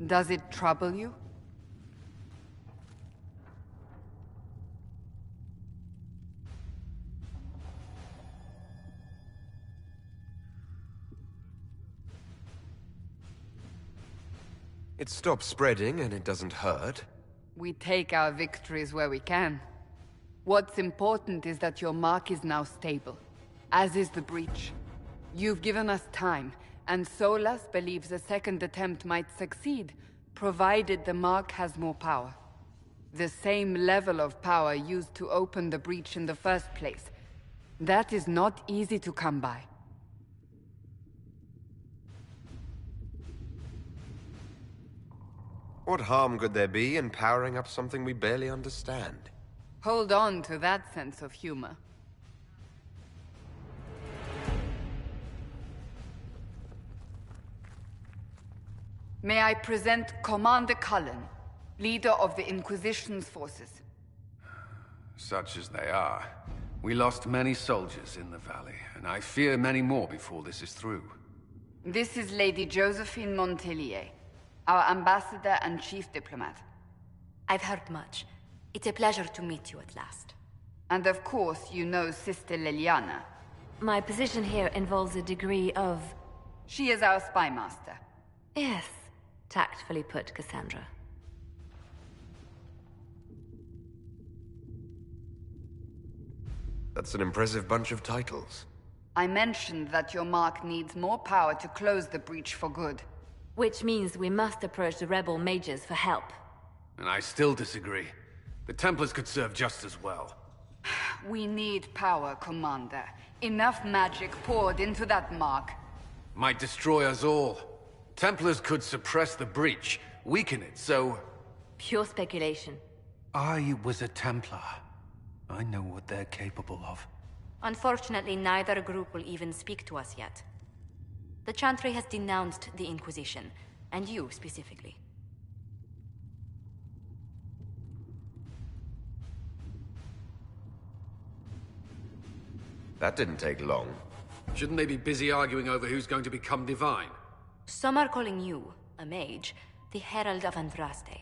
Does it trouble you? It stops spreading and it doesn't hurt. We take our victories where we can. What's important is that your mark is now stable, as is the breach. You've given us time, and Solas believes a second attempt might succeed, provided the mark has more power. The same level of power used to open the breach in the first place. That is not easy to come by. What harm could there be in powering up something we barely understand? Hold on to that sense of humor. May I present Commander Cullen, leader of the Inquisition's forces. Such as they are. We lost many soldiers in the valley, and I fear many more before this is through. This is Lady Josephine Montelier, our ambassador and chief diplomat. I've heard much. It's a pleasure to meet you at last. And of course, you know Sister Liliana. My position here involves a degree of... She is our spy master. Yes, tactfully put, Cassandra. That's an impressive bunch of titles. I mentioned that your mark needs more power to close the breach for good. Which means we must approach the rebel mages for help. And I still disagree. The Templars could serve just as well. We need power, Commander. Enough magic poured into that mark. Might destroy us all. Templars could suppress the breach, weaken it, so... Pure speculation. I was a Templar. I know what they're capable of. Unfortunately, neither group will even speak to us yet. The Chantry has denounced the Inquisition, and you specifically. That didn't take long. Shouldn't they be busy arguing over who's going to become divine? Some are calling you, a mage, the Herald of Andraste.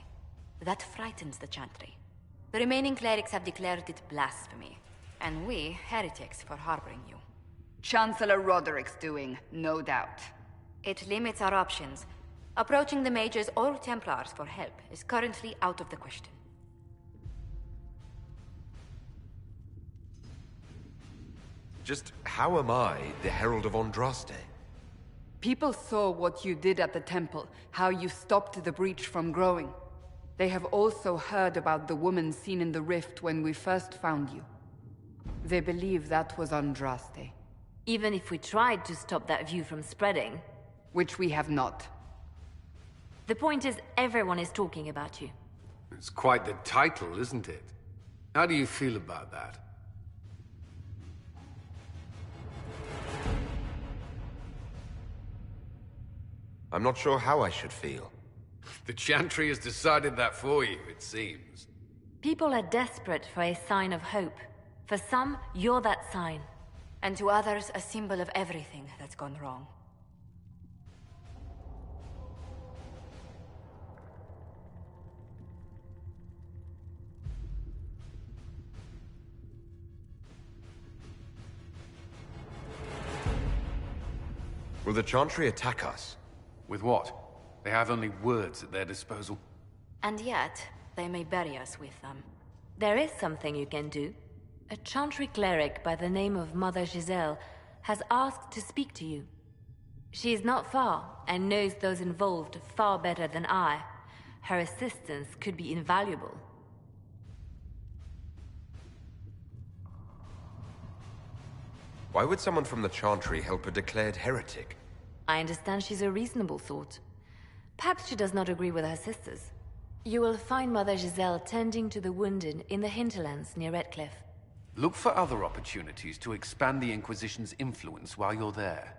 That frightens the Chantry. The remaining clerics have declared it blasphemy, and we, heretics, for harboring you. Chancellor Roderick's doing, no doubt. It limits our options. Approaching the mages or Templars for help is currently out of the question. Just how am I the Herald of Andraste? People saw what you did at the temple, how you stopped the breach from growing. They have also heard about the woman seen in the rift when we first found you. They believe that was Andraste. Even if we tried to stop that view from spreading... Which we have not. The point is, everyone is talking about you. It's quite the title, isn't it? How do you feel about that? I'm not sure how I should feel. The Chantry has decided that for you, it seems. People are desperate for a sign of hope. For some, you're that sign. And to others, a symbol of everything that's gone wrong. Will the Chantry attack us? With what? They have only words at their disposal. And yet, they may bury us with them. There is something you can do. A Chantry cleric by the name of Mother Giselle has asked to speak to you. She is not far, and knows those involved far better than I. Her assistance could be invaluable. Why would someone from the Chantry help a declared heretic? I understand she's a reasonable sort. Perhaps she does not agree with her sisters. You will find Mother Giselle tending to the wounded in the hinterlands near Redcliffe. Look for other opportunities to expand the Inquisition's influence while you're there.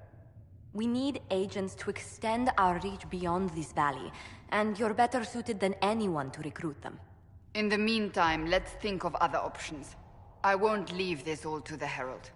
We need agents to extend our reach beyond this valley, and you're better suited than anyone to recruit them. In the meantime, let's think of other options. I won't leave this all to the Herald.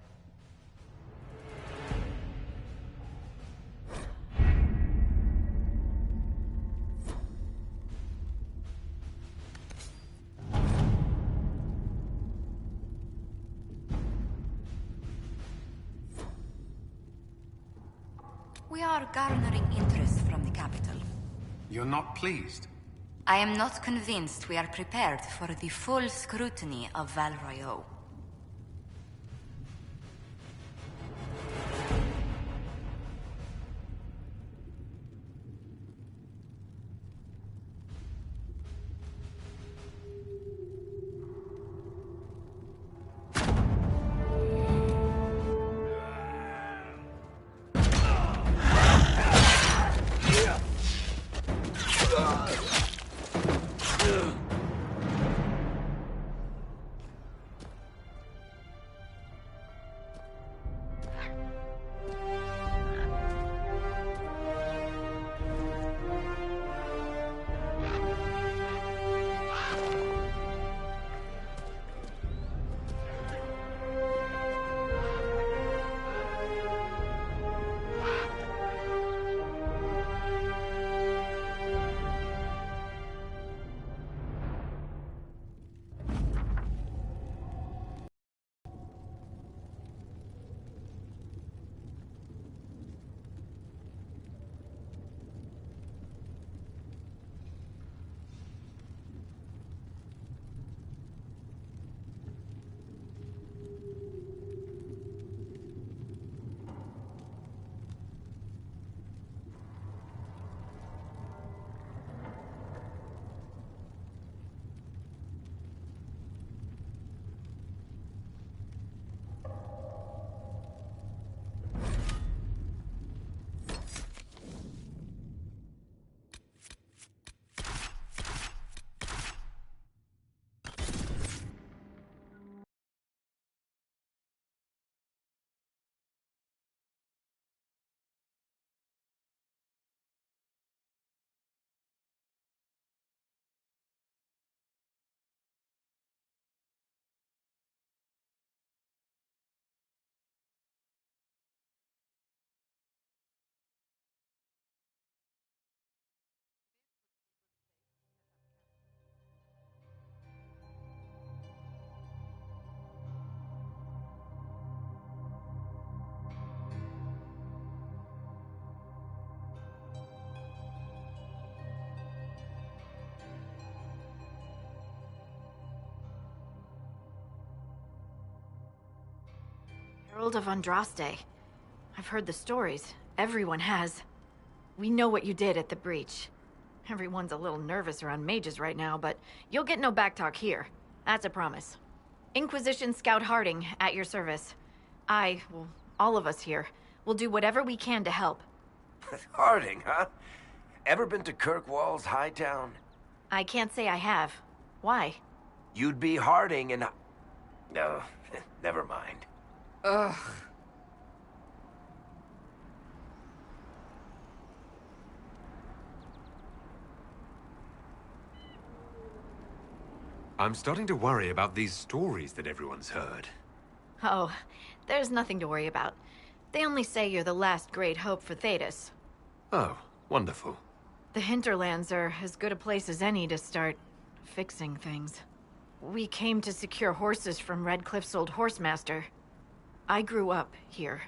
We are garnering interest from the capital. You're not pleased? I am not convinced we are prepared for the full scrutiny of Val Royeaux. Herald of Andraste. I've heard the stories. Everyone has. We know what you did at the breach. Everyone's a little nervous around mages right now, but you'll get no backtalk here. That's a promise. Inquisition Scout Harding, at your service. Well, all of us here, will do whatever we can to help. Harding, huh? Ever been to Kirkwall's Hightown? I can't say I have. Why? You'd be Harding and... No, never mind. Ugh. I'm starting to worry about these stories that everyone's heard. Oh, there's nothing to worry about. They only say you're the last great hope for Thedas. Oh, wonderful. The hinterlands are as good a place as any to start fixing things. We came to secure horses from Redcliffe's old horsemaster. I grew up here,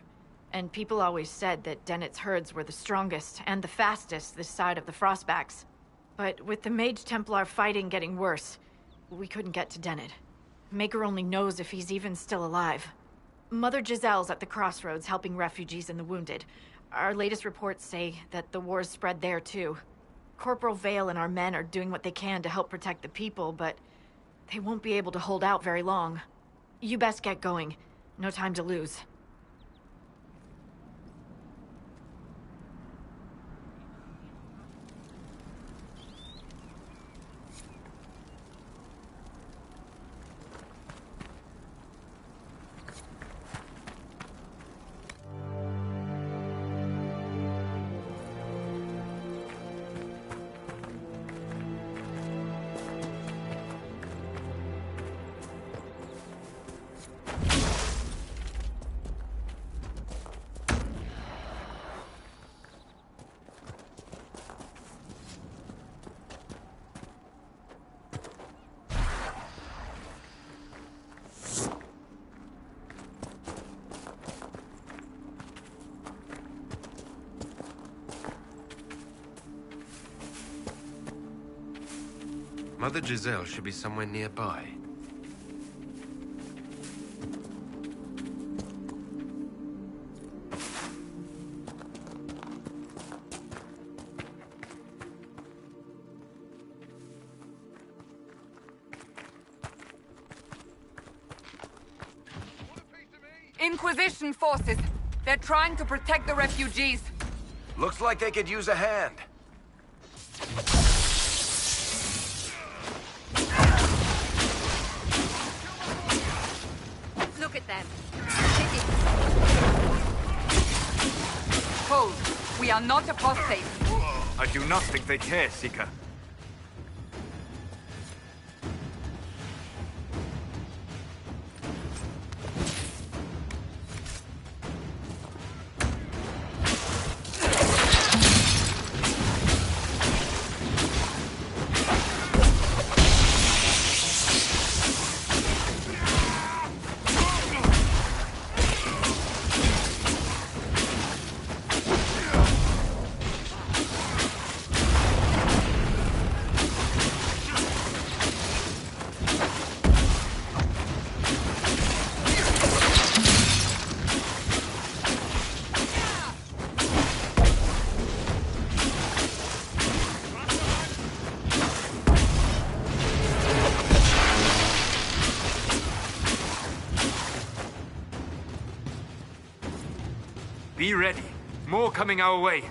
and people always said that Dennett's herds were the strongest and the fastest this side of the Frostbacks. But with the Mage Templar fighting getting worse, we couldn't get to Dennett. Maker only knows if he's even still alive. Mother Giselle's at the crossroads helping refugees and the wounded. Our latest reports say that the war's spread there too. Corporal Vale and our men are doing what they can to help protect the people, but they won't be able to hold out very long. You best get going. No time to lose. Mother Giselle should be somewhere nearby. Inquisition forces! They're trying to protect the refugees! Looks like they could use a hand. Look at them. Hold! We are not apostates! I do not think they care, Seeker. Be ready. More coming our way.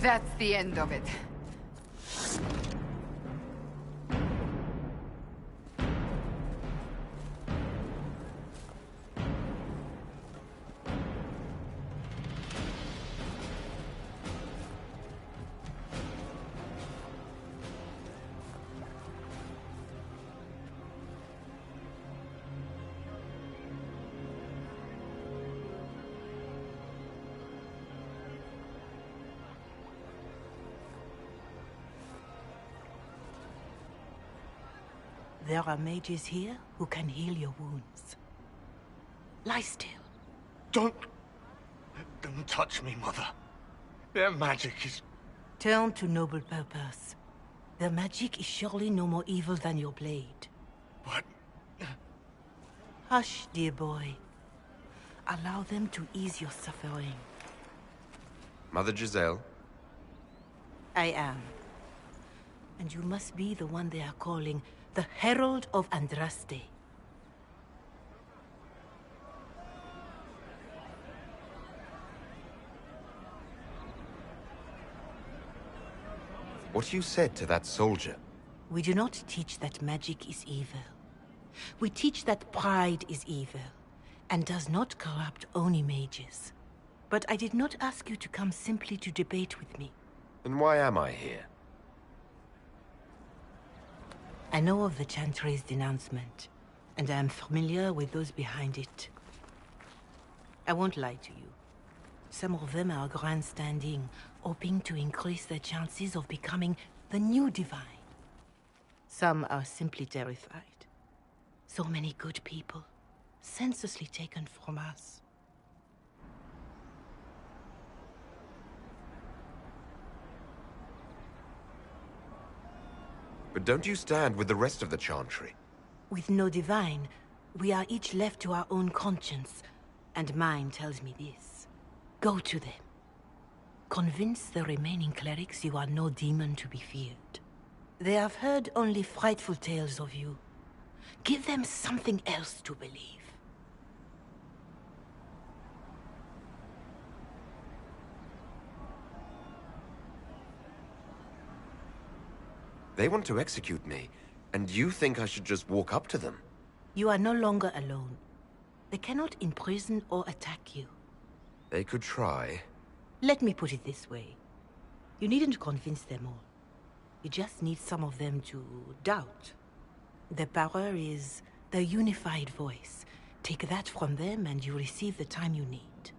That's the end of it. There are mages here who can heal your wounds. Lie still. Don't touch me, Mother. Their magic is... Turn to noble purpose. Their magic is surely no more evil than your blade. But... Hush, dear boy. Allow them to ease your suffering. Mother Giselle? I am. And you must be the one they are calling the Herald of Andraste. What you said to that soldier? We do not teach that magic is evil. We teach that pride is evil, and does not corrupt only mages. But I did not ask you to come simply to debate with me. Then why am I here? I know of the Chantry's denouncement, and I am familiar with those behind it. I won't lie to you. Some of them are grandstanding, hoping to increase their chances of becoming the new divine. Some are simply terrified. So many good people, senselessly taken from us. But don't you stand with the rest of the Chantry? With no divine, we are each left to our own conscience, and mine tells me this. Go to them. Convince the remaining clerics you are no demon to be feared. They have heard only frightful tales of you. Give them something else to believe. They want to execute me, and you think I should just walk up to them? You are no longer alone. They cannot imprison or attack you. They could try. Let me put it this way. You needn't convince them all. You just need some of them to doubt. The power is the unified voice. Take that from them and you receive the time you need.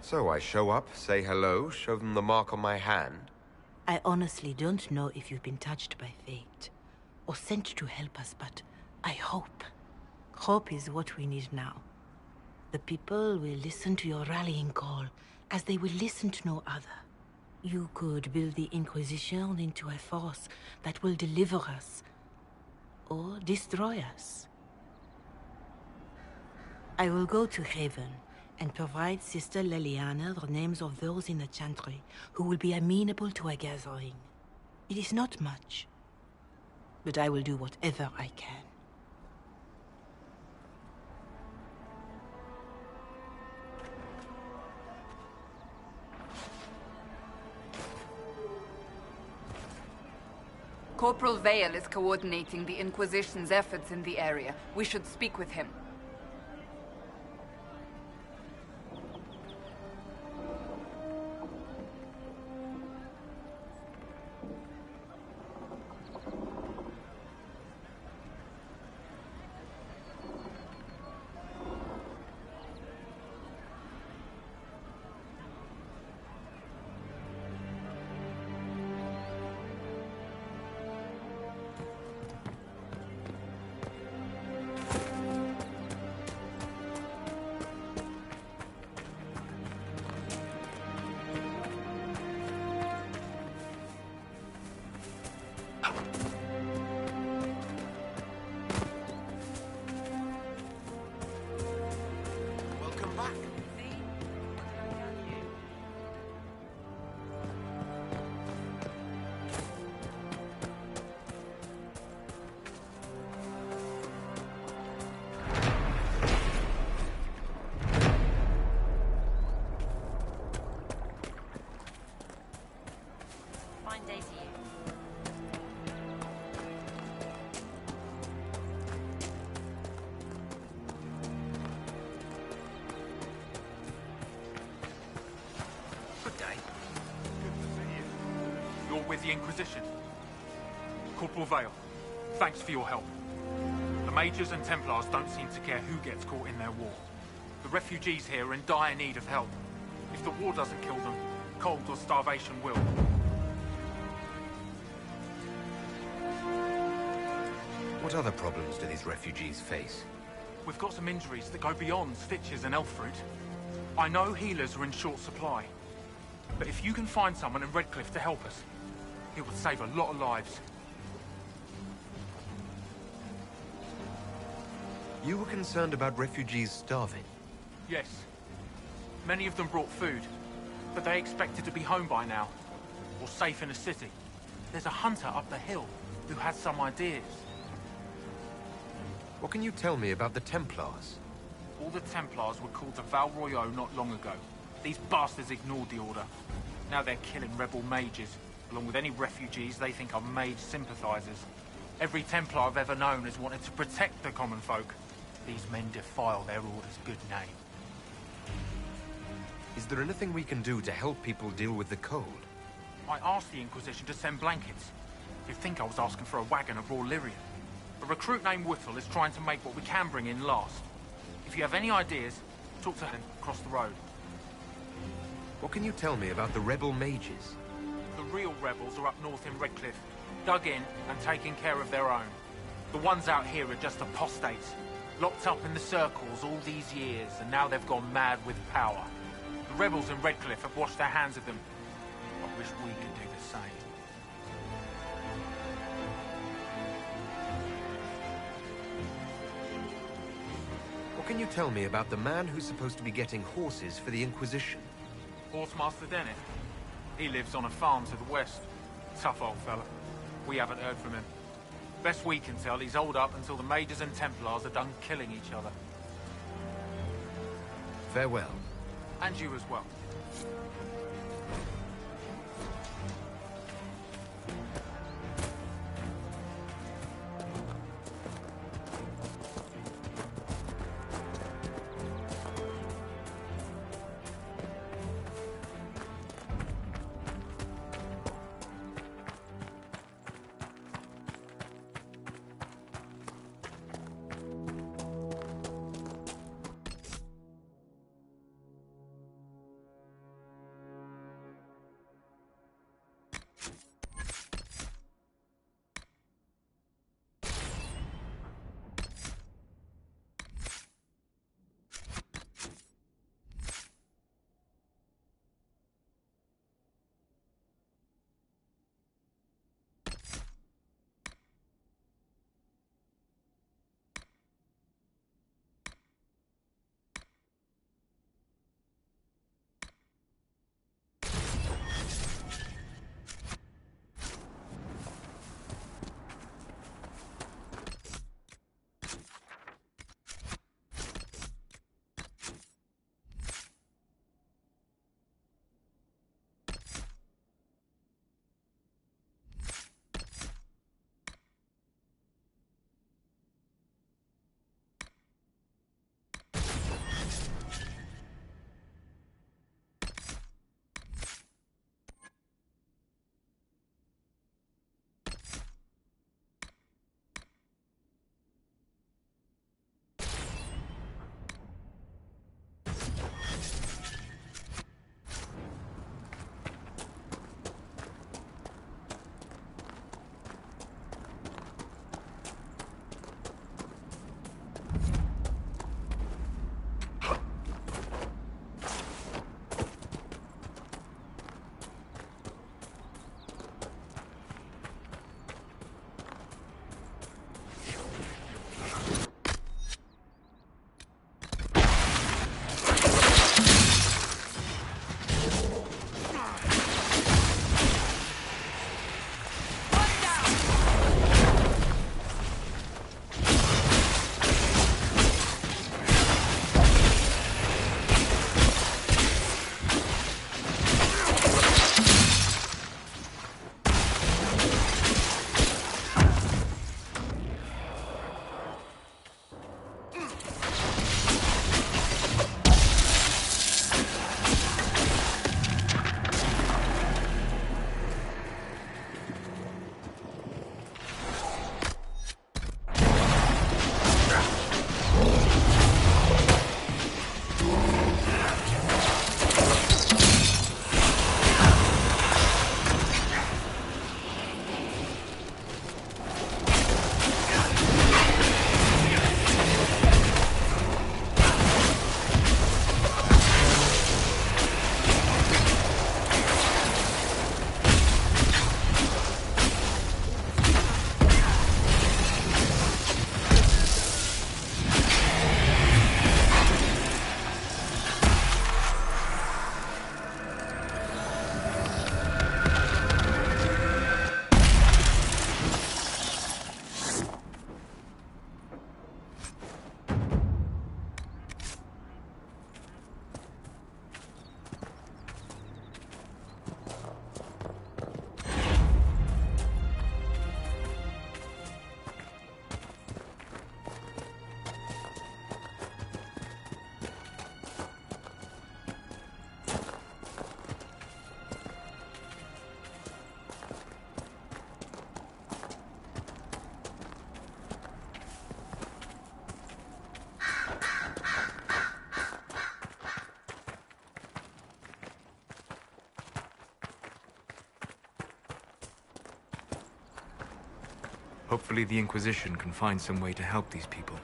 So I show up, say hello, show them the mark on my hand. I honestly don't know if you've been touched by fate, or sent to help us, but I hope. Hope is what we need now. The people will listen to your rallying call, as they will listen to no other. You could build the Inquisition into a force that will deliver us, or destroy us. I will go to Haven, and provide Sister Leliana the names of those in the Chantry who will be amenable to a gathering. It is not much, but I will do whatever I can. Corporal Vale is coordinating the Inquisition's efforts in the area. We should speak with him. With the Inquisition. Corporal Vale, thanks for your help. The Mages and Templars don't seem to care who gets caught in their war. The refugees here are in dire need of help. If the war doesn't kill them, cold or starvation will. What other problems do these refugees face? We've got some injuries that go beyond stitches and elf fruit. I know healers are in short supply, but if you can find someone in Redcliffe to help us, it would save a lot of lives. You were concerned about refugees starving? Yes. Many of them brought food, but they expected to be home by now, or safe in a city. There's a hunter up the hill who has some ideas. What can you tell me about the Templars? All the Templars were called to Val Royeaux not long ago. These bastards ignored the order. Now they're killing rebel mages, along with any refugees they think are Mage sympathizers. Every Templar I've ever known has wanted to protect the common folk. These men defile their order's good name. Is there anything we can do to help people deal with the cold? I asked the Inquisition to send blankets. You'd think I was asking for a wagon of raw lyrium. A recruit named Whittle is trying to make what we can bring in last. If you have any ideas, talk to him across the road. What can you tell me about the rebel mages? The real rebels are up north in Redcliffe, dug in and taking care of their own. The ones out here are just apostates, locked up in the circles all these years, and now they've gone mad with power. The rebels in Redcliffe have washed their hands of them. I wish we could do the same. can you tell me about the man who's supposed to be getting horses for the Inquisition? Horsemaster Dennett. He lives on a farm to the west. Tough old fella. We haven't heard from him. Best we can tell, he's holed up until the Mages and Templars are done killing each other. Farewell. And you as well. Hopefully the Inquisition can find some way to help these people.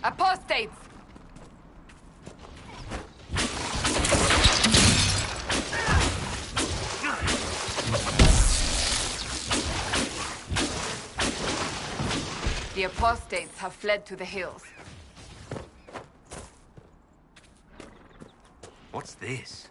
Apostates! The apostates have fled to the hills. What's this?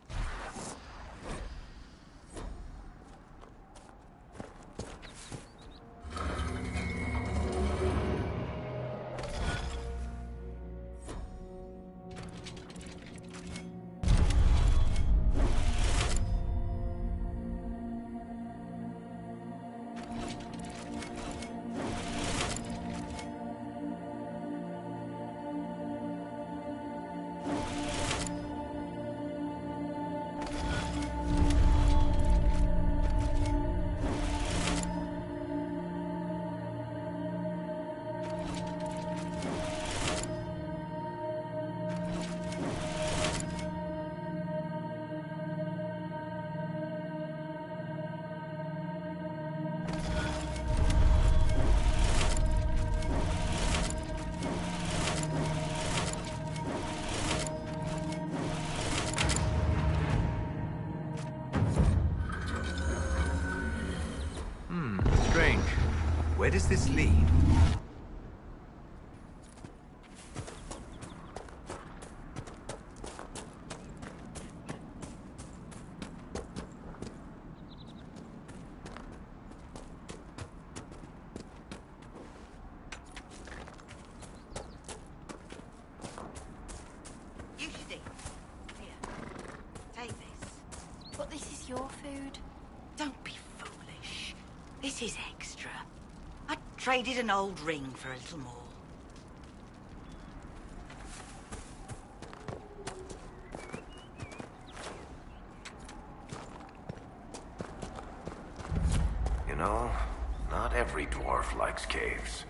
Strange. Where does this lead? You should eat. Here, take this. But this is your food. Don't be foolish. This is extra. I traded an old ring for a little more. You know, not every dwarf likes caves.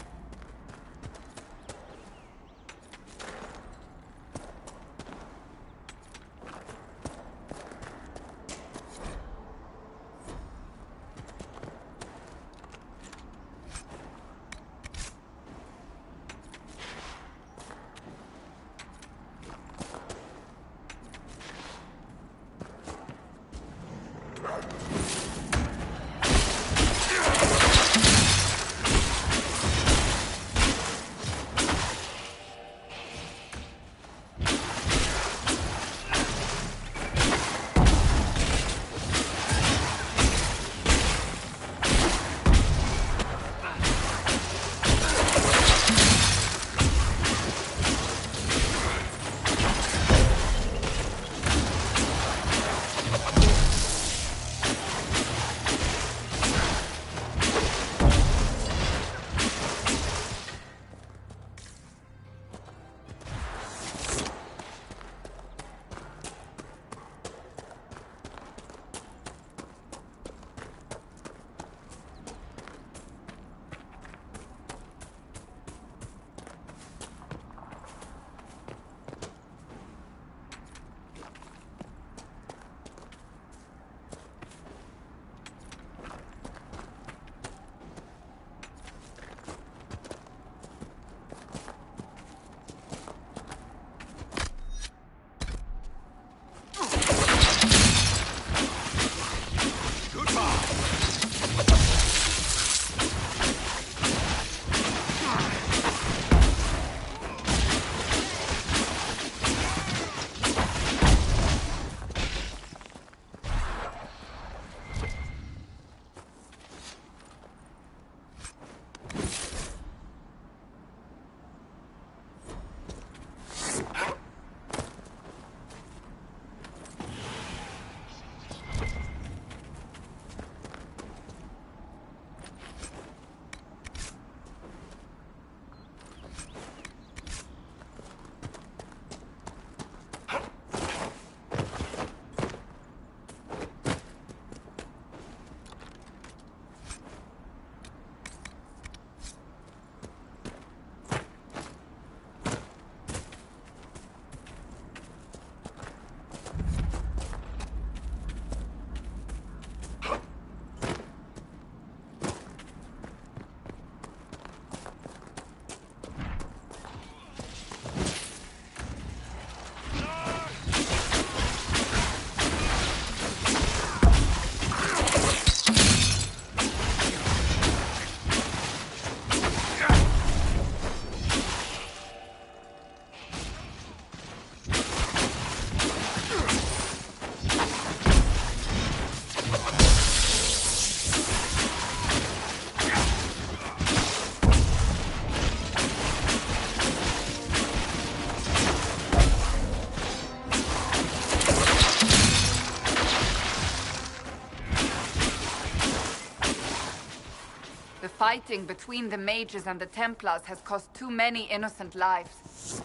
The fighting between the Mages and the Templars has cost too many innocent lives.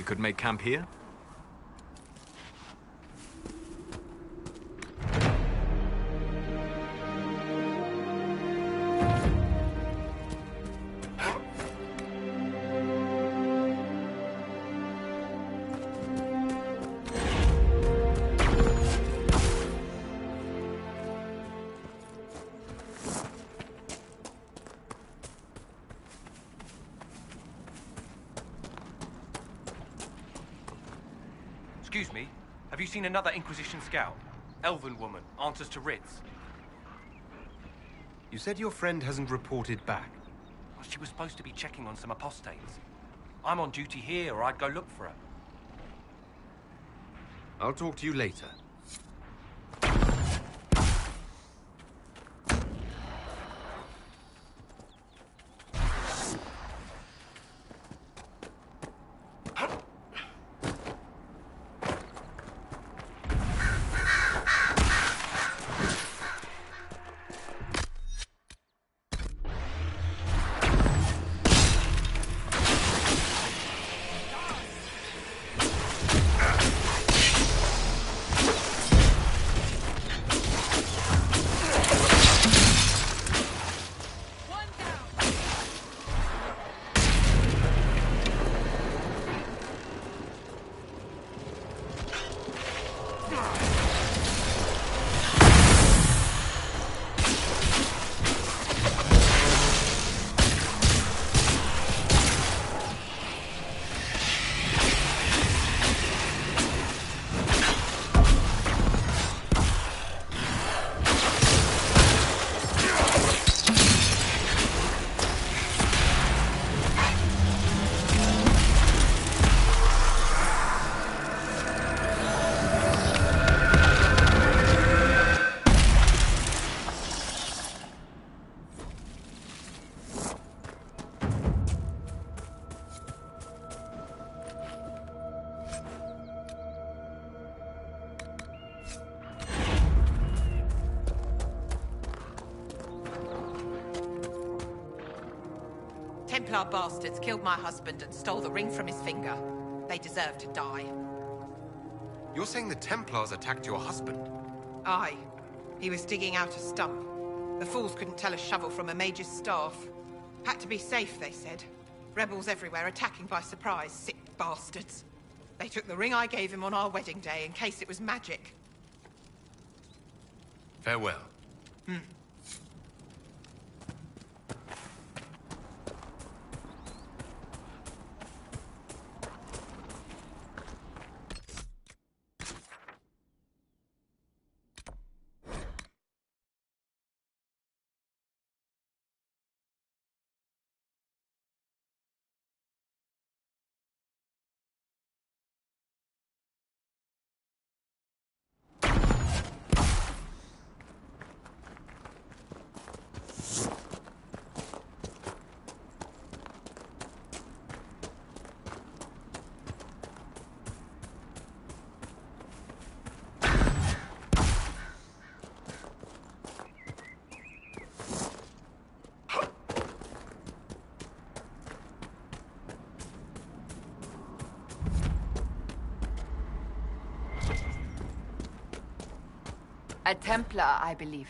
Could make camp here? Excuse me, have you seen another Inquisition scout? Elven woman, answers to writs. You said your friend hasn't reported back. Well, she was supposed to be checking on some apostates. I'm on duty here, or I'd go look for her. I'll talk to you later. Templar bastards killed my husband and stole the ring from his finger. They deserve to die. You're saying the Templars attacked your husband? Aye. He was digging out a stump. The fools couldn't tell a shovel from a mage's staff. Had to be safe, they said. Rebels everywhere attacking by surprise, sick bastards. They took the ring I gave him on our wedding day in case it was magic. Farewell. A Templar, I believe.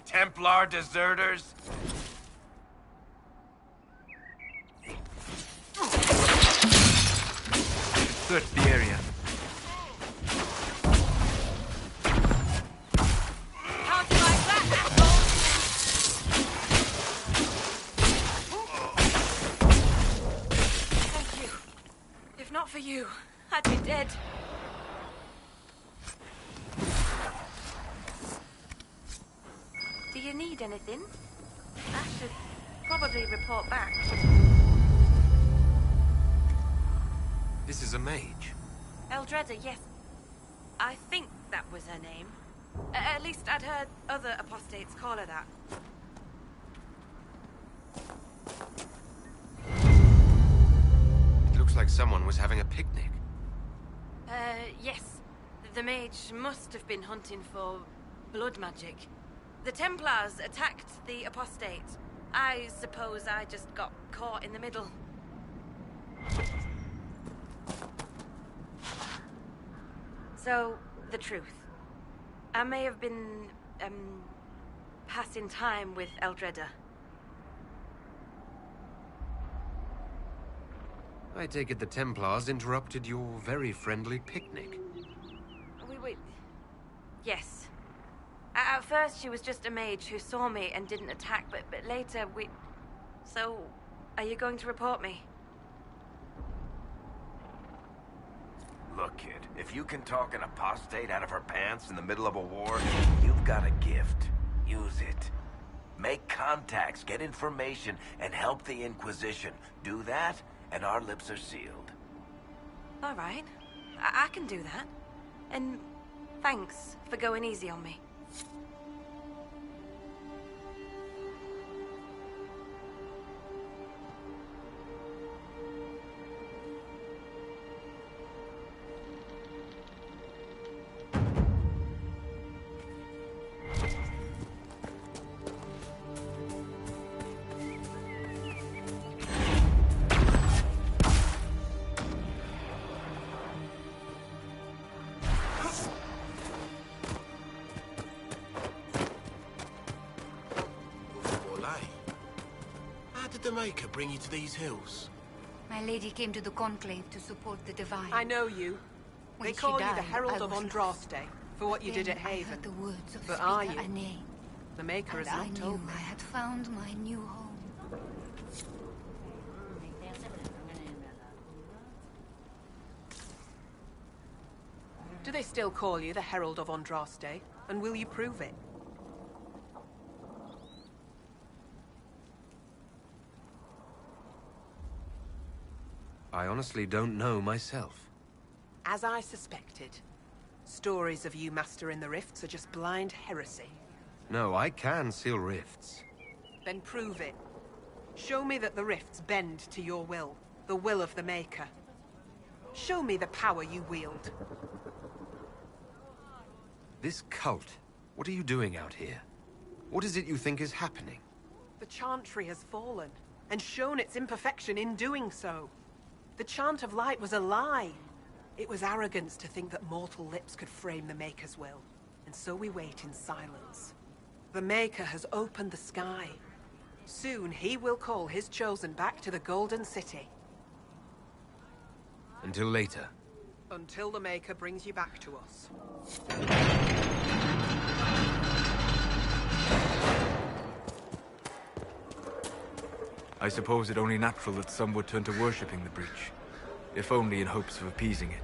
Templar deserters? Search the area. How'd you like that, asshole? Thank you. If not for you, I'd be dead. Do you need anything? I should probably report back. This is a mage. Eldreda, yes. I think that was her name. At least I'd heard other apostates call her that. It looks like someone was having a picnic. Yes. The mage must have been hunting for blood magic. The Templars attacked the apostate. I suppose I just got caught in the middle. So, the truth. I may have been, passing time with Eldreda. I take it the Templars interrupted your very friendly picnic. We... Yes. At first, she was just a mage who saw me and didn't attack, but later we... So, are you going to report me? Look, kid, if you can talk an apostate out of her pants in the middle of a war, you've got a gift. Use it. Make contacts, get information, and help the Inquisition. Do that, and our lips are sealed. All right. I can do that. And thanks for going easy on me. The Maker bring you to these hills? My lady came to the Conclave to support the Divine. I know you. When They she call you died, the Herald I of was Andraste for what you did at Then I Haven. heard the words of But are Speaker you? Ane, The Maker and has I not knew told me. I had found my new home. Do they still call you the Herald of Andraste? And will you prove it? I honestly don't know myself. As I suspected. Stories of you mastering the rifts are just blind heresy. No, I can seal rifts. Then prove it. Show me that the rifts bend to your will, the will of the Maker. Show me the power you wield. This cult, what are you doing out here? What is it you think is happening? The Chantry has fallen, and shown its imperfection in doing so. The Chant of Light was a lie. It was arrogance to think that mortal lips could frame the Maker's will, and so we wait in silence. The Maker has opened the sky. Soon he will call his chosen back to the Golden City. Until later. Until the Maker brings you back to us. I suppose it only natural that some would turn to worshipping the breach, if only in hopes of appeasing it.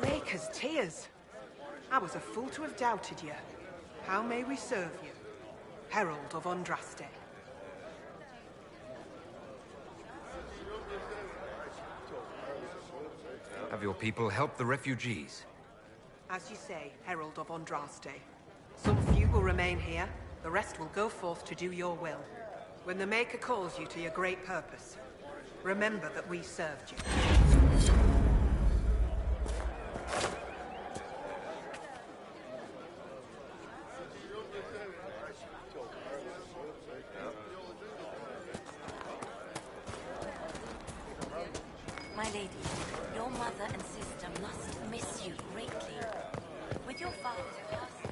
Maker's tears. I was a fool to have doubted you. How may we serve you? Herald of Andraste. Have your people helped the refugees? As you say, Herald of Andraste. Some few will remain here, the rest will go forth to do your will. When the Maker calls you to your great purpose, remember that we served you. My lady, your mother and sister must miss you greatly. With your father passing...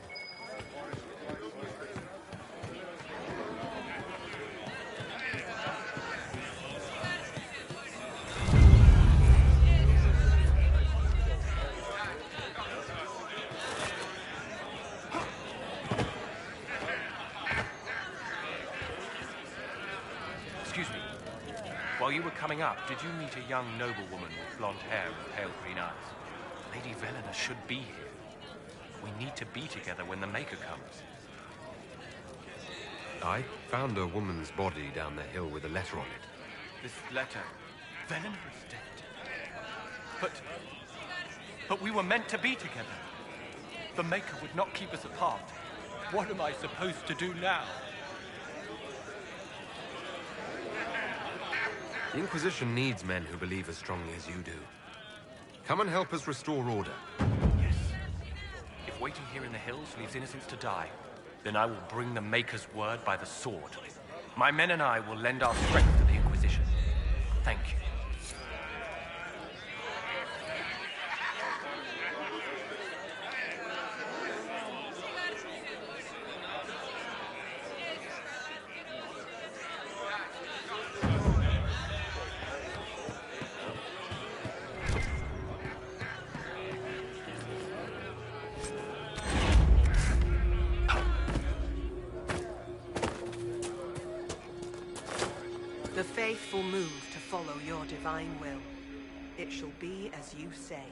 Excuse me. While you were coming up, did you meet a young noblewoman with blonde hair and pale green eyes? Lady Velena should be here. We need to be together when the Maker comes. I found a woman's body down the hill with a letter on it. This letter... Velena is dead. But we were meant to be together. The Maker would not keep us apart. What am I supposed to do now? The Inquisition needs men who believe as strongly as you do. Come and help us restore order. Yes. If waiting here in the hills leaves innocents to die, then I will bring the Maker's word by the sword. My men and I will lend our strength to the Inquisition. Thank you. The faithful move to follow your divine will. It shall be as you say.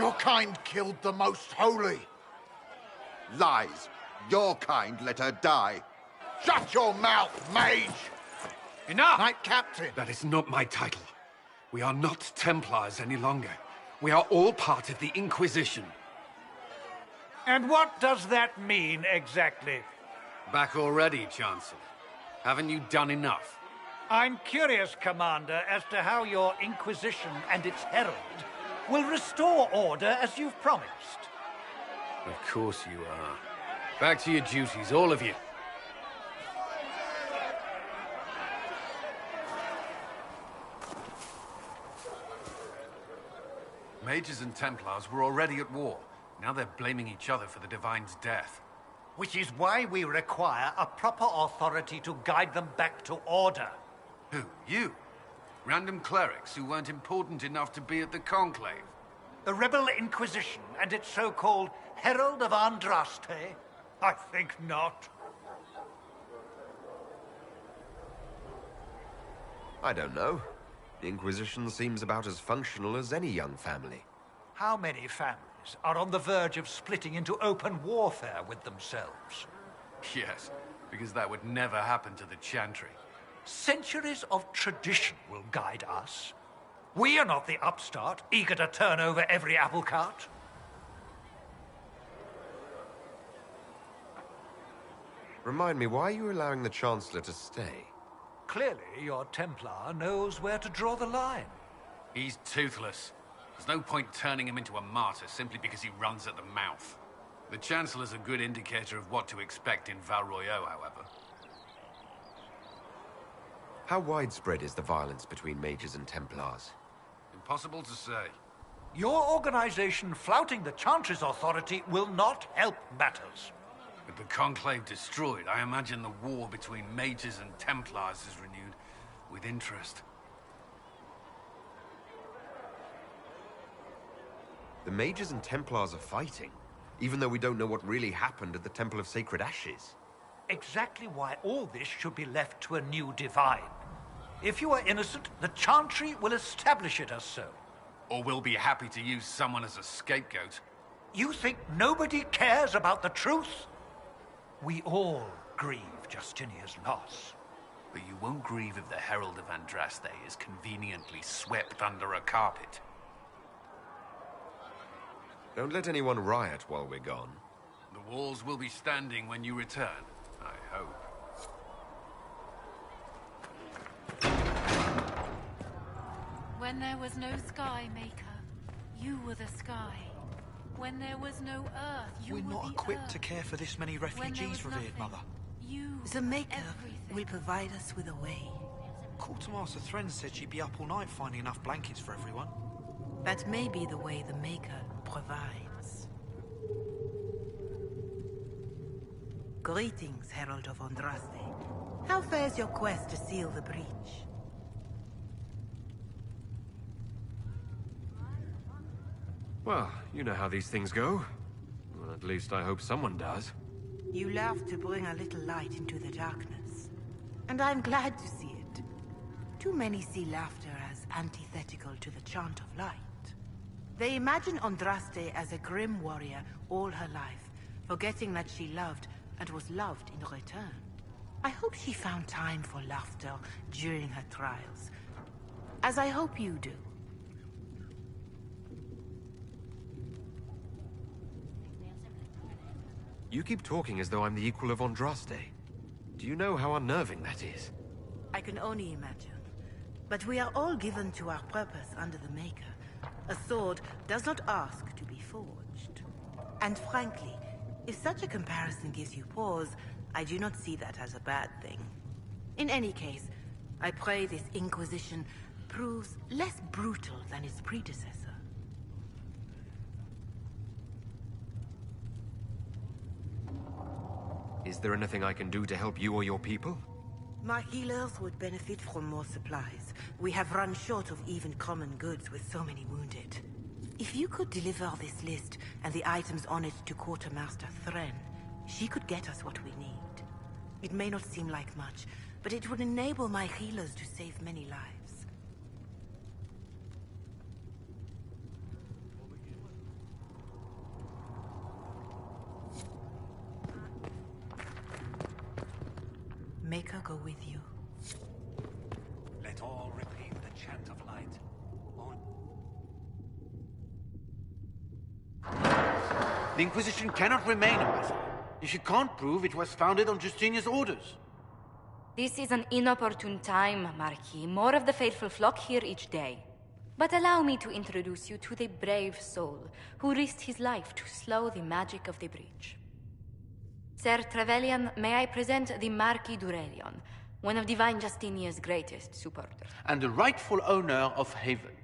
Your kind killed the most holy. Lies. Your kind let her die. Shut your mouth, Mage! Enough! Knight Captain! That is not my title. We are not Templars any longer. We are all part of the Inquisition. And what does that mean, exactly? Back already, Chancellor? Haven't you done enough? I'm curious, Commander, as to how your Inquisition and its herald will restore order as you've promised. Of course you are. Back to your duties, all of you. Mages and Templars were already at war. Now they're blaming each other for the Divine's death. Which is why we require a proper authority to guide them back to order. Who? You? Random clerics who weren't important enough to be at the Conclave? The Rebel Inquisition and its so-called Herald of Andraste? I think not. I don't know. The Inquisition seems about as functional as any young family. How many families are on the verge of splitting into open warfare with themselves? Yes, because that would never happen to the Chantry. Centuries of tradition will guide us. We are not the upstart, eager to turn over every apple cart. Remind me, why are you allowing the Chancellor to stay? Clearly, your Templar knows where to draw the line. He's toothless. There's no point turning him into a martyr simply because he runs at the mouth. The Chancellor's a good indicator of what to expect in Val Royeaux, however. How widespread is the violence between mages and Templars? Impossible to say. Your organization flouting the Chantry's authority will not help matters. With the Conclave destroyed, I imagine the war between mages and Templars is renewed with interest. The mages and Templars are fighting, even though we don't know what really happened at the Temple of Sacred Ashes. Exactly why all this should be left to a new divine. If you are innocent, the Chantry will establish it as so. Or we'll be happy to use someone as a scapegoat. You think nobody cares about the truth? We all grieve Justinia's loss. But you won't grieve if the Herald of Andraste is conveniently swept under a carpet. Don't let anyone riot while we're gone. The walls will be standing when you return, I hope. When there was no sky, Maker, you were the sky. When there was no earth, you were the earth. We're not equipped to care for this many refugees, revered mother. The Maker will provide us with a way. Quartermaster Thren said she'd be up all night finding enough blankets for everyone. That may be the way the Maker provides. Greetings, Herald of Andraste. How fares your quest to seal the breach? Well, you know how these things go. Well, at least I hope someone does. You love to bring a little light into the darkness. And I'm glad to see it. Too many see laughter as antithetical to the chant of light. They imagine Andraste as a grim warrior all her life, forgetting that she loved and was loved in return. I hope she found time for laughter during her trials, as I hope you do. You keep talking as though I'm the equal of Andraste. Do you know how unnerving that is? I can only imagine. But we are all given to our purpose under the Maker. A sword does not ask to be forged. And frankly, if such a comparison gives you pause, I do not see that as a bad thing. In any case, I pray this Inquisition proves less brutal than its predecessor. Is there anything I can do to help you or your people? My healers would benefit from more supplies. We have run short of even common goods with so many wounded. If you could deliver this list and the items on it to Quartermaster Thren, she could get us what we need. It may not seem like much, but it would enable my healers to save many lives. Maker go with you. Let all repeat the chant of light. The Inquisition cannot remain in Basel. if you can't prove it was founded on Justinia's orders? This is an inopportune time, Marquis. More of the faithful flock here each day. But allow me to introduce you to the brave soul who risked his life to slow the magic of the breach. Sir Trevelyan, may I present the Marquis d'Aurelion, one of Divine Justinia's greatest supporters. And the rightful owner of Haven.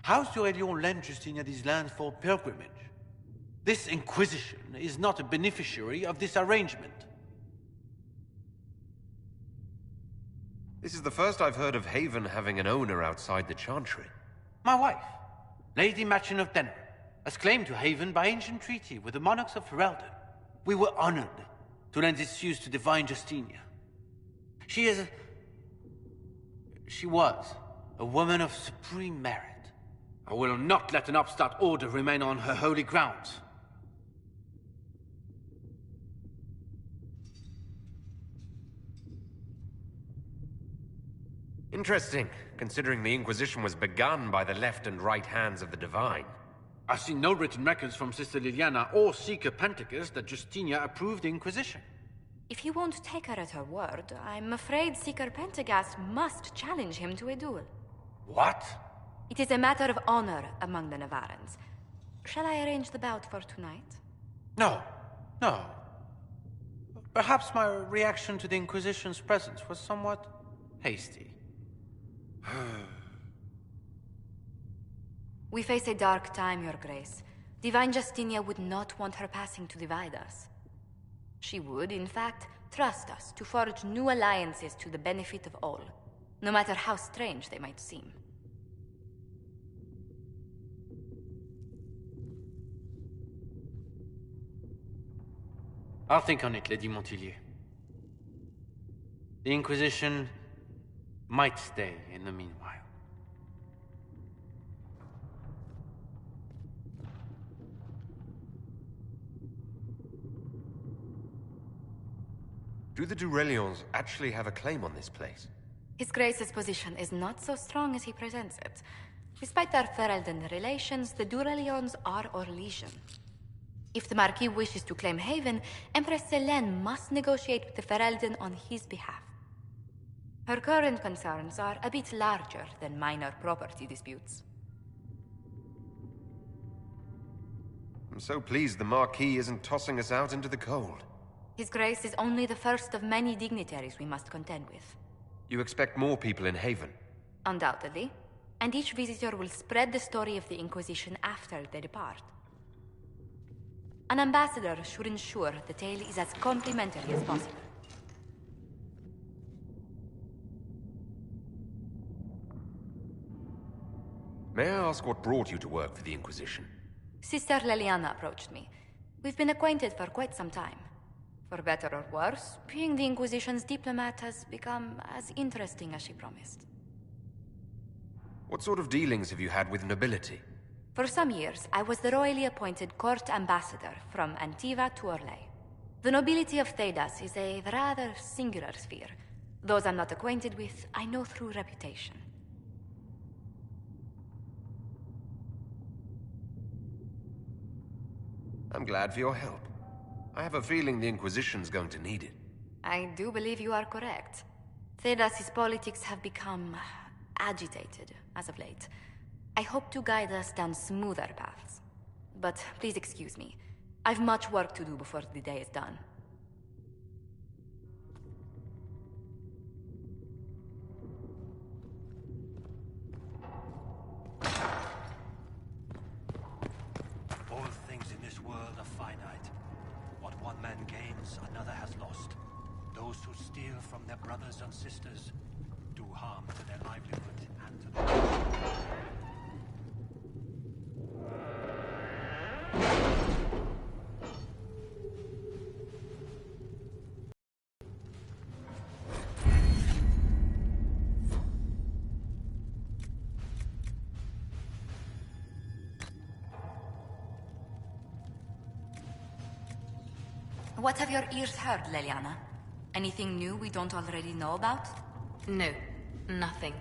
House d'Aurelion lent Justinia these lands for pilgrimage. This Inquisition is not a beneficiary of this arrangement. This is the first I've heard of Haven having an owner outside the Chantry. My wife, Lady Machin of Denham, has claimed to Haven by ancient treaty with the monarchs of Ferelden. We were honored to lend its use to Divine Justinia. She was a woman of supreme merit. I will not let an upstart order remain on her holy grounds. Interesting, considering the Inquisition was begun by the left and right hands of the Divine. I've seen no written records from Sister Liliana or Seeker Penticus that Justinia approved the Inquisition. If you won't take her at her word, I'm afraid Seeker Pentagast must challenge him to a duel. What? It is a matter of honor among the Navarrans. Shall I arrange the bout for tonight? No. Perhaps my reaction to the Inquisition's presence was somewhat hasty. We face a dark time, Your Grace. Divine Justinia would not want her passing to divide us. She would, in fact, trust us to forge new alliances to the benefit of all, no matter how strange they might seem. I'll think on it, Lady Montillier. The Inquisition might stay in the meanwhile. Do the d'Aurelions actually have a claim on this place? His Grace's position is not so strong as he presents it. Despite their Ferelden relations, the d'Aurelions are Orlesian. If the Marquis wishes to claim Haven, Empress Selene must negotiate with the Ferelden on his behalf. Her current concerns are a bit larger than minor property disputes. I'm so pleased the Marquis isn't tossing us out into the cold. His Grace is only the first of many dignitaries we must contend with. You expect more people in Haven? Undoubtedly. And each visitor will spread the story of the Inquisition after they depart. An ambassador should ensure the tale is as complimentary as possible. May I ask what brought you to work for the Inquisition? Sister Liliana approached me. We've been acquainted for quite some time. For better or worse, being the Inquisition's diplomat has become as interesting as she promised. What sort of dealings have you had with nobility? For some years, I was the royally appointed court ambassador from Antiva to Orlais. The nobility of Thedas is a rather singular sphere. Those I'm not acquainted with, I know through reputation. I'm glad for your help. I have a feeling the Inquisition's going to need it. I do believe you are correct. Thedas' politics have become agitated as of late. I hope to guide us down smoother paths. But please excuse me. I've much work to do before the day is done. All things in this world are finite. What one man gains, another has lost. Those who steal from their brothers and sisters do harm to their livelihood and to their... What have your ears heard, Liliana? Anything new we don't already know about? No, nothing.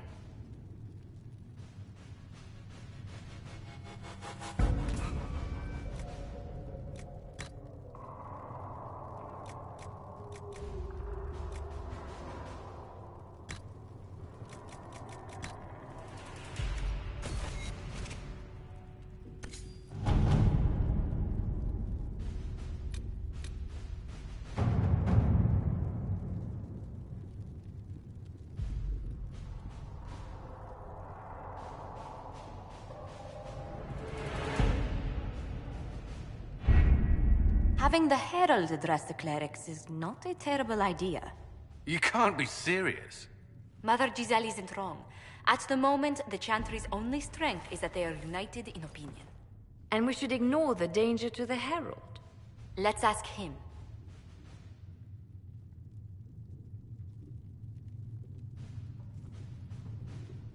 Having the Herald address the clerics is not a terrible idea. You can't be serious. Mother Giselle isn't wrong. At the moment, the Chantry's only strength is that they are united in opinion. And we should ignore the danger to the Herald. Let's ask him.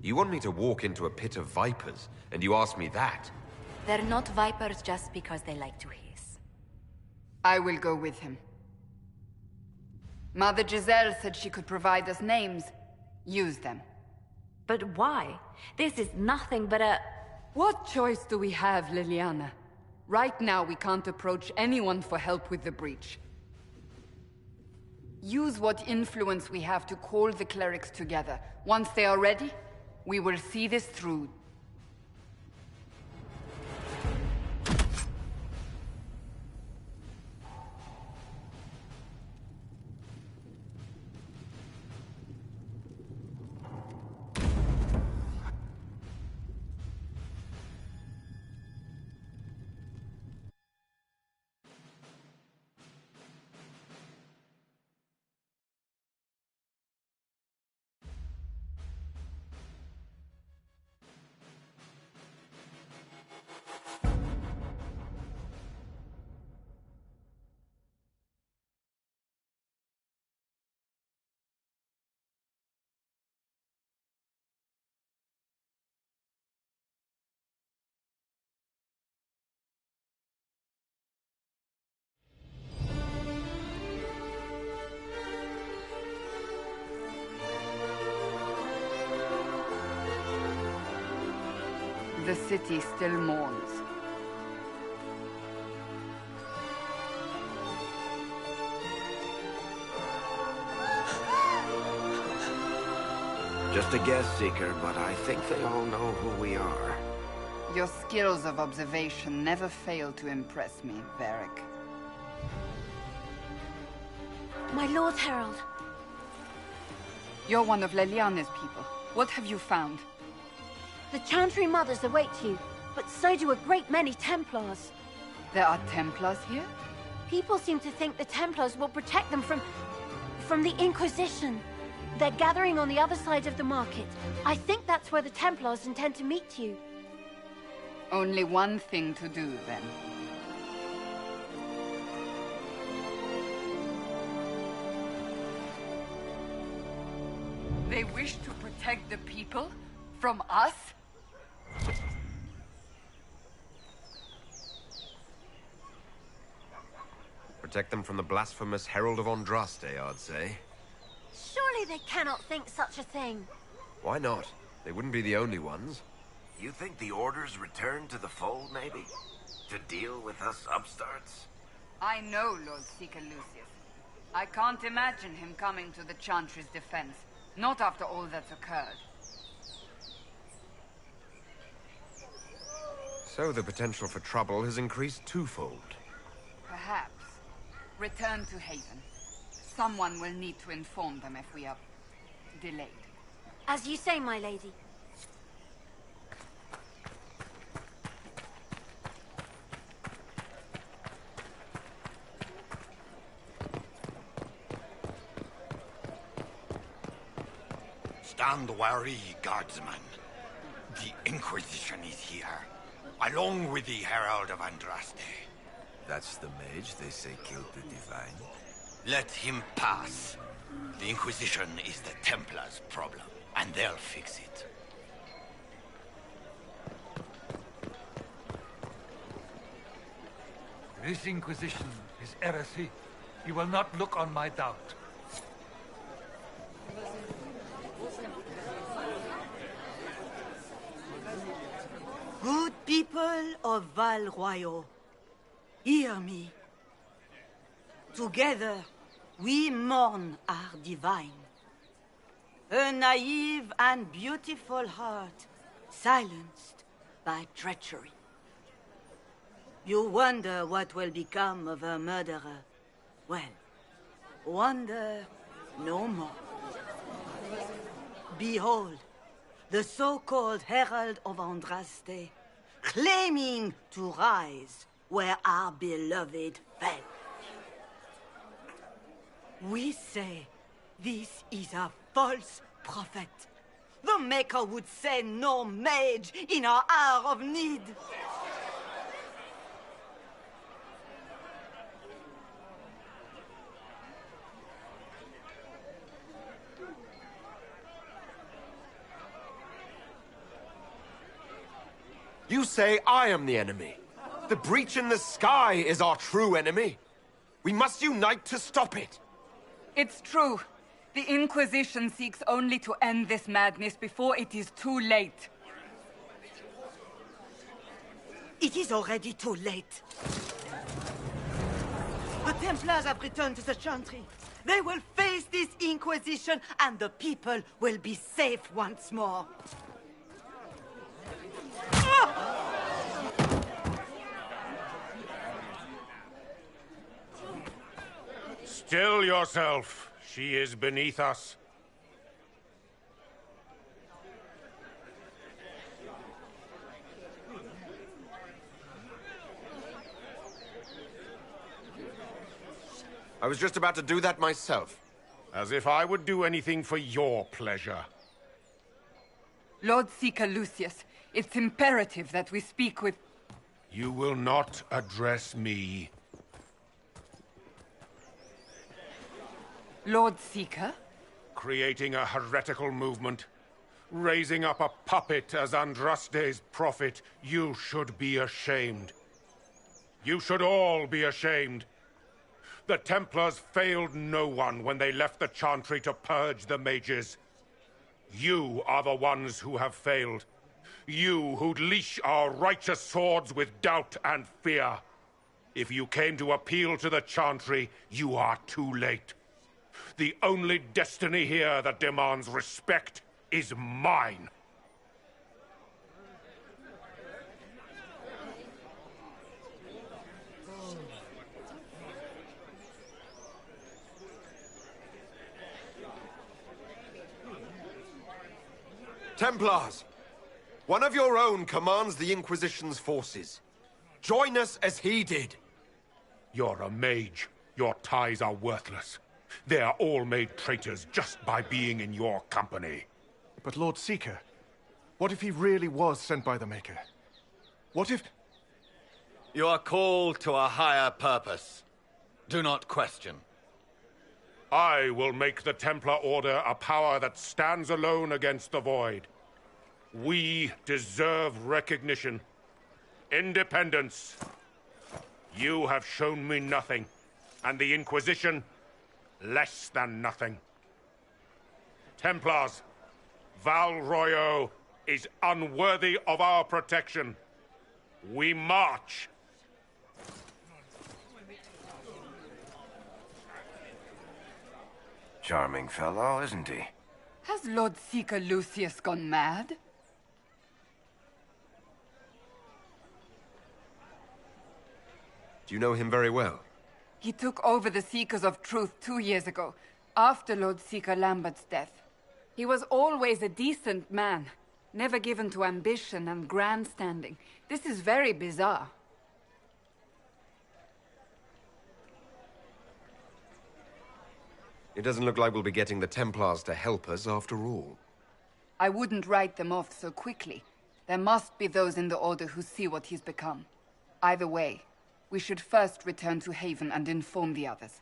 You want me to walk into a pit of vipers, and you ask me that? They're not vipers just because they like to hiss. I will go with him. Mother Giselle said she could provide us names. Use them. But why? This is nothing but a... What choice do we have, Liliana? Right now, we can't approach anyone for help with the breach. Use what influence we have to call the clerics together. Once they are ready, we will see this through. The city still mourns. Just a guess, Seeker, but I think they all know who we are. Your skills of observation never fail to impress me, Varric. My Lord Herald. You're one of Leliana's people. What have you found? The Chantry Mothers await you, but so do a great many Templars. There are Templars here? People seem to think the Templars will protect them from the Inquisition. They're gathering on the other side of the market. I think that's where the Templars intend to meet you. Only one thing to do, then. They wish to protect the people? From us? Protect them from the blasphemous Herald of Andraste, I'd say. Surely they cannot think such a thing. Why not? They wouldn't be the only ones. You think the Order's returned to the fold, maybe? To deal with us upstarts? I know Lord Seeker Lucius. I can't imagine him coming to the Chantry's defense. Not after all that's occurred. So the potential for trouble has increased twofold. Perhaps. Return to Haven. Someone will need to inform them if we are delayed. As you say, my lady. Stand wary, guardsman. The Inquisition is here, along with the Herald of Andraste. That's the mage they say killed the Divine. Let him pass. The Inquisition is the Templars' problem, and they'll fix it. This Inquisition is heresy. You will not look on my doubt. Good people of Val Royal, hear me. Together, we mourn our divine. A naive and beautiful heart, silenced by treachery. You wonder what will become of a murderer. Well, wonder no more. Behold, the so-called Herald of Andraste, claiming to rise where our beloved fell. We say this is a false prophet. The Maker would send no mage in our hour of need. You say I am the enemy. The breach in the sky is our true enemy. We must unite to stop it. It's true. The Inquisition seeks only to end this madness before it is too late. It is already too late. The Templars have returned to the Chantry. They will face this Inquisition, and the people will be safe once more. Still yourself. She is beneath us. I was just about to do that myself. As if I would do anything for your pleasure. Lord Seeker Lucius, it's imperative that we speak with... You will not address me. Lord Seeker? Creating a heretical movement. Raising up a puppet as Andraste's prophet. You should be ashamed. You should all be ashamed. The Templars failed no one when they left the Chantry to purge the mages. You are the ones who have failed. You who'd leash our righteous swords with doubt and fear. If you came to appeal to the Chantry, you are too late. The only destiny here that demands respect is mine. Templars! One of your own commands the Inquisition's forces. Join us as he did. You're a mage. Your ties are worthless. They are all made traitors just by being in your company. But Lord Seeker, what if he really was sent by the Maker? What if... You are called to a higher purpose. Do not question. I will make the Templar Order a power that stands alone against the Void. We deserve recognition. Independence. You have shown me nothing, and the Inquisition, less than nothing. Templars, Val Royo is unworthy of our protection. We march. Charming fellow, isn't he? Has Lord Seeker Lucius gone mad? Do you know him very well? He took over the Seekers of Truth 2 years ago, after Lord Seeker Lambert's death. He was always a decent man, never given to ambition and grandstanding. This is very bizarre. It doesn't look like we'll be getting the Templars to help us after all. I wouldn't write them off so quickly. There must be those in the Order who see what he's become. Either way, we should first return to Haven and inform the others.